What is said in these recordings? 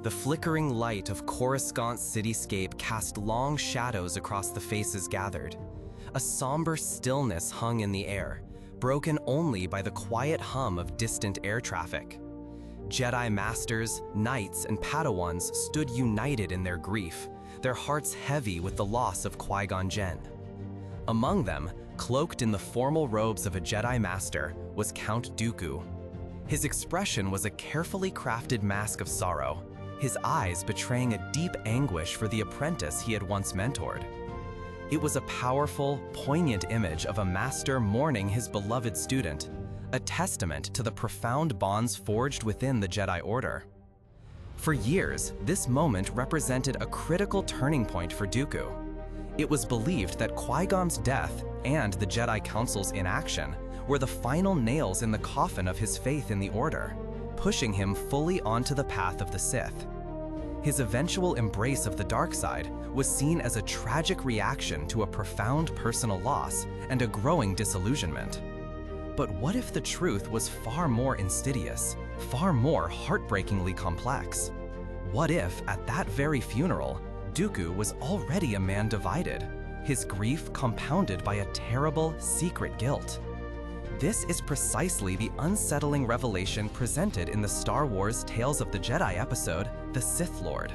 The flickering light of Coruscant's cityscape cast long shadows across the faces gathered. A somber stillness hung in the air, broken only by the quiet hum of distant air traffic. Jedi Masters, Knights, and Padawans stood united in their grief, their hearts heavy with the loss of Qui-Gon Jinn. Among them, cloaked in the formal robes of a Jedi Master, was Count Dooku. His expression was a carefully crafted mask of sorrow, his eyes betraying a deep anguish for the apprentice he had once mentored. It was a powerful, poignant image of a master mourning his beloved student, a testament to the profound bonds forged within the Jedi Order. For years, this moment represented a critical turning point for Dooku. It was believed that Qui-Gon's death and the Jedi Council's inaction were the final nails in the coffin of his faith in the Order, pushing him fully onto the path of the Sith. His eventual embrace of the dark side was seen as a tragic reaction to a profound personal loss and a growing disillusionment. But what if the truth was far more insidious, far more heartbreakingly complex? What if, at that very funeral, Dooku was already a man divided, his grief compounded by a terrible, secret guilt? This is precisely the unsettling revelation presented in the Star Wars Tales of the Jedi episode, The Sith Lord.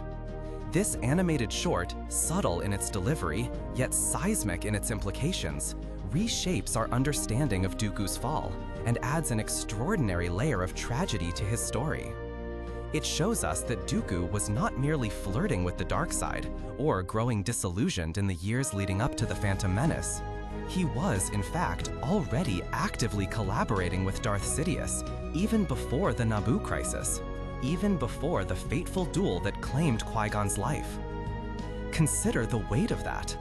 This animated short, subtle in its delivery, yet seismic in its implications, reshapes our understanding of Dooku's fall and adds an extraordinary layer of tragedy to his story. It shows us that Dooku was not merely flirting with the dark side or growing disillusioned in the years leading up to the Phantom Menace. He was, in fact, already actively collaborating with Darth Sidious, even before the Naboo crisis, even before the fateful duel that claimed Qui-Gon's life. Consider the weight of that.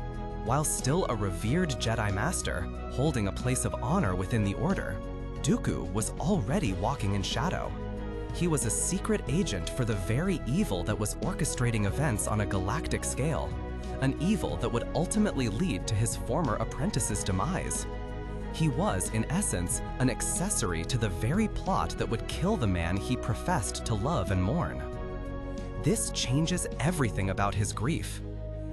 While still a revered Jedi Master, holding a place of honor within the Order, Dooku was already walking in shadow. He was a secret agent for the very evil that was orchestrating events on a galactic scale, an evil that would ultimately lead to his former apprentice's demise. He was, in essence, an accessory to the very plot that would kill the man he professed to love and mourn. This changes everything about his grief.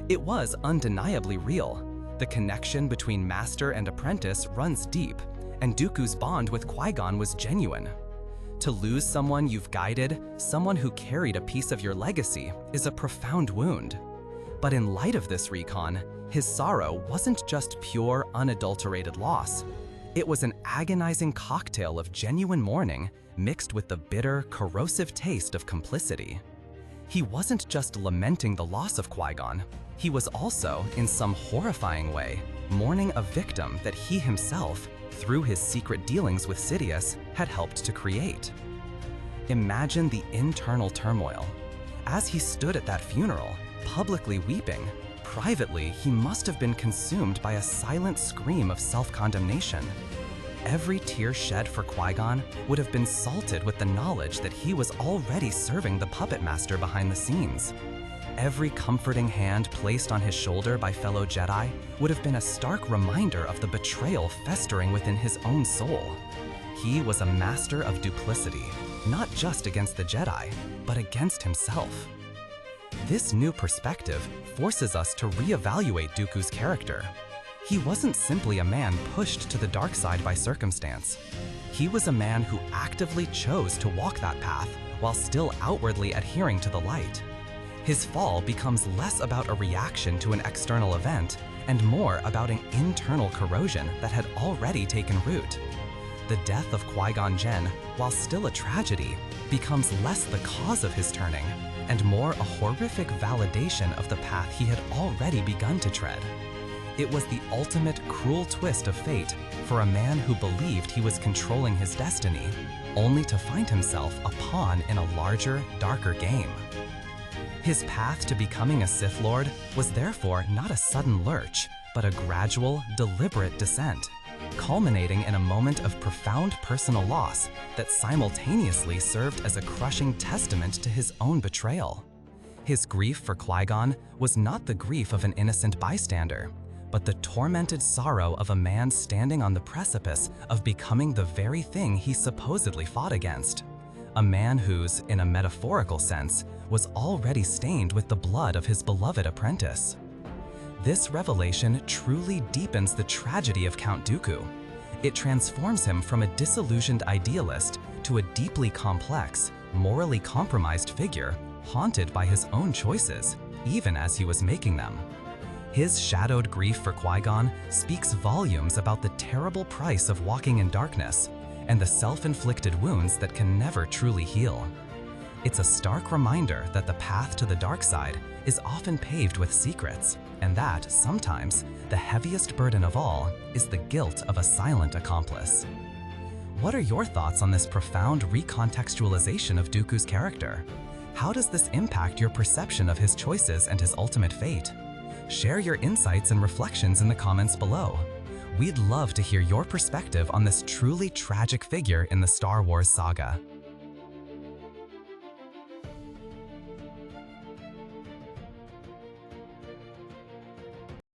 It was undeniably real. The connection between master and apprentice runs deep, and Dooku's bond with Qui-Gon was genuine. To lose someone you've guided, someone who carried a piece of your legacy, is a profound wound. But in light of this recon, his sorrow wasn't just pure, unadulterated loss. It was an agonizing cocktail of genuine mourning mixed with the bitter, corrosive taste of complicity. He wasn't just lamenting the loss of Qui-Gon, he was also, in some horrifying way, mourning a victim that he himself, through his secret dealings with Sidious, had helped to create. Imagine the internal turmoil. As he stood at that funeral, publicly weeping, privately he must have been consumed by a silent scream of self-condemnation. Every tear shed for Qui-Gon would have been salted with the knowledge that he was already serving the puppet master behind the scenes. Every comforting hand placed on his shoulder by fellow Jedi would have been a stark reminder of the betrayal festering within his own soul. He was a master of duplicity, not just against the Jedi, but against himself. This new perspective forces us to reevaluate Dooku's character. He wasn't simply a man pushed to the dark side by circumstance. He was a man who actively chose to walk that path while still outwardly adhering to the light. His fall becomes less about a reaction to an external event and more about an internal corrosion that had already taken root. The death of Qui-Gon Jinn, while still a tragedy, becomes less the cause of his turning and more a horrific validation of the path he had already begun to tread. It was the ultimate cruel twist of fate for a man who believed he was controlling his destiny, only to find himself a pawn in a larger, darker game. His path to becoming a Sith Lord was therefore not a sudden lurch, but a gradual, deliberate descent, culminating in a moment of profound personal loss that simultaneously served as a crushing testament to his own betrayal. His grief for Qui-Gon was not the grief of an innocent bystander, but the tormented sorrow of a man standing on the precipice of becoming the very thing he supposedly fought against. a man whose, in a metaphorical sense, was already stained with the blood of his beloved apprentice. This revelation truly deepens the tragedy of Count Dooku. It transforms him from a disillusioned idealist to a deeply complex, morally compromised figure, haunted by his own choices, even as he was making them. His shadowed grief for Qui-Gon speaks volumes about the terrible price of walking in darkness and the self-inflicted wounds that can never truly heal. It's a stark reminder that the path to the dark side is often paved with secrets, and that, sometimes, the heaviest burden of all is the guilt of a silent accomplice. What are your thoughts on this profound recontextualization of Dooku's character? How does this impact your perception of his choices and his ultimate fate? Share your insights and reflections in the comments below. We'd love to hear your perspective on this truly tragic figure in the Star Wars saga.